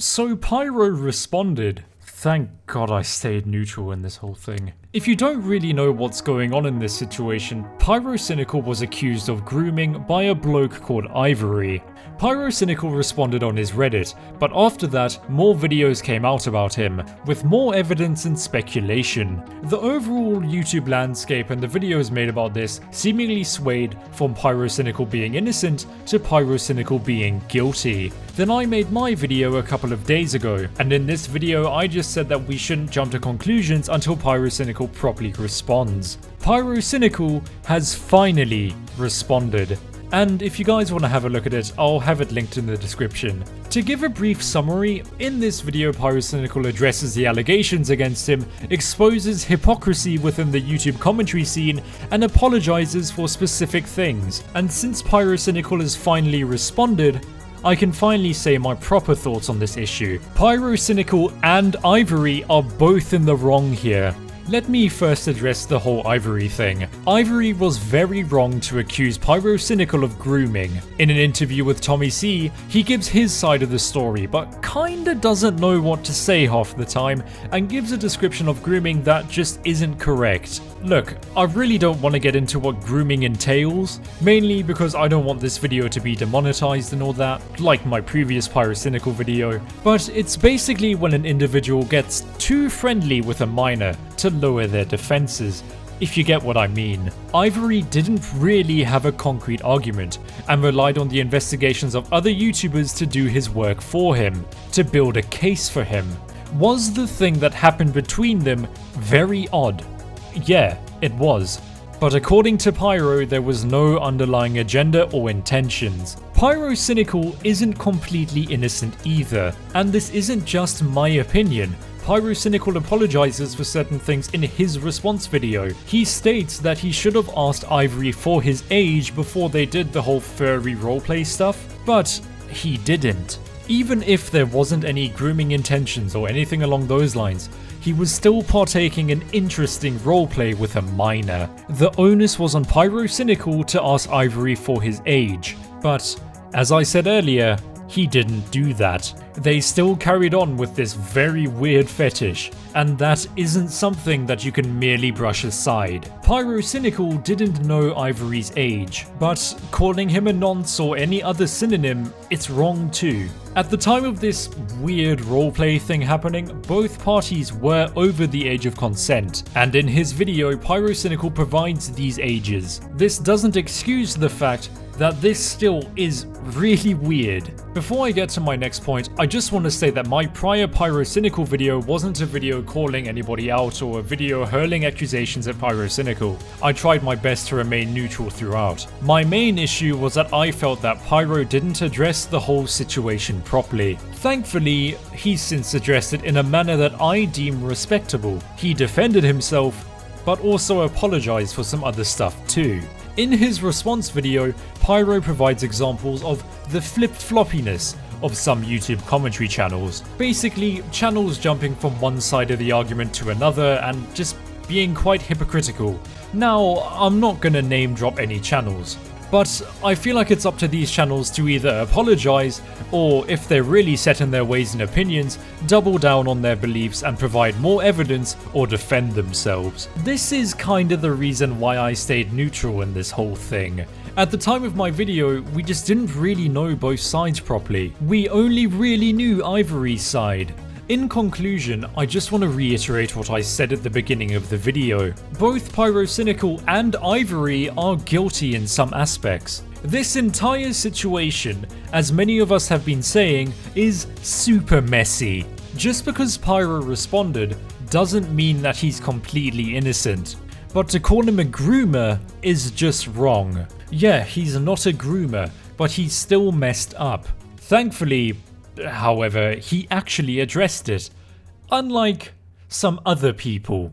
So Pyro responded. Thank God I stayed neutral in this whole thing. If you don't really know what's going on in this situation, Pyrocynical was accused of grooming by a bloke called Ivory. Pyrocynical responded on his Reddit, but after that, more videos came out about him, with more evidence and speculation. The overall YouTube landscape and the videos made about this seemingly swayed from Pyrocynical being innocent to Pyrocynical being guilty. Then I made my video a couple of days ago, and in this video I just said that we shouldn't jump to conclusions until Pyrocynical properly responds. Pyrocynical has finally responded. And if you guys want to have a look at it, I'll have it linked in the description. To give a brief summary, in this video Pyrocynical addresses the allegations against him, exposes hypocrisy within the YouTube commentary scene, and apologizes for specific things. And since Pyrocynical has finally responded, I can finally say my proper thoughts on this issue. Pyrocynical and Ivory are both in the wrong here. Let me first address the whole Ivory thing. Ivory was very wrong to accuse Pyrocynical of grooming. In an interview with Tommy C, he gives his side of the story, but kinda doesn't know what to say half the time, and gives a description of grooming that just isn't correct. Look, I really don't want to get into what grooming entails, mainly because I don't want this video to be demonetized and all that, like my previous Pyrocynical video, but it's basically when an individual gets too friendly with a minor to lower their defenses, if you get what I mean. Ivory didn't really have a concrete argument, and relied on the investigations of other YouTubers to do his work for him, to build a case for him. Was the thing that happened between them very odd? Yeah, it was. But according to Pyro, there was no underlying agenda or intentions. Pyrocynical isn't completely innocent either, and this isn't just my opinion. Pyrocynical apologizes for certain things in his response video. He states that he should have asked Ivory for his age before they did the whole furry roleplay stuff, but he didn't. Even if there wasn't any grooming intentions or anything along those lines, he was still partaking in interesting roleplay with a minor. The onus was on Pyrocynical to ask Ivory for his age, but as I said earlier, he didn't do that. They still carried on with this very weird fetish, and that isn't something that you can merely brush aside. Pyrocynical didn't know Ivory's age, but calling him a nonce or any other synonym, it's wrong too. At the time of this weird roleplay thing happening, both parties were over the age of consent, and in his video Pyrocynical provides these ages. This doesn't excuse the fact that this still is really weird. Before I get to my next point, I just want to say that my prior Pyrocynical video wasn't a video calling anybody out or a video hurling accusations at Pyrocynical. I tried my best to remain neutral throughout. My main issue was that I felt that Pyro didn't address the whole situation properly. Thankfully, he's since addressed it in a manner that I deem respectable. He defended himself, but also apologized for some other stuff too. In his response video, Pyro provides examples of the flip-floppiness of some YouTube commentary channels. Basically, channels jumping from one side of the argument to another and just being quite hypocritical. Now, I'm not gonna name drop any channels, but I feel like it's up to these channels to either apologize, or if they're really set in their ways and opinions, double down on their beliefs and provide more evidence or defend themselves. This is kinda the reason why I stayed neutral in this whole thing. At the time of my video, we just didn't really know both sides properly. We only really knew Ivory's side. In conclusion, I just want to reiterate what I said at the beginning of the video. Both Pyrocynical and Ivory are guilty in some aspects. This entire situation, as many of us have been saying, is super messy. Just because Pyro responded doesn't mean that he's completely innocent. But to call him a groomer is just wrong. Yeah, he's not a groomer, but he's still messed up. Thankfully, however, he actually addressed it, unlike some other people.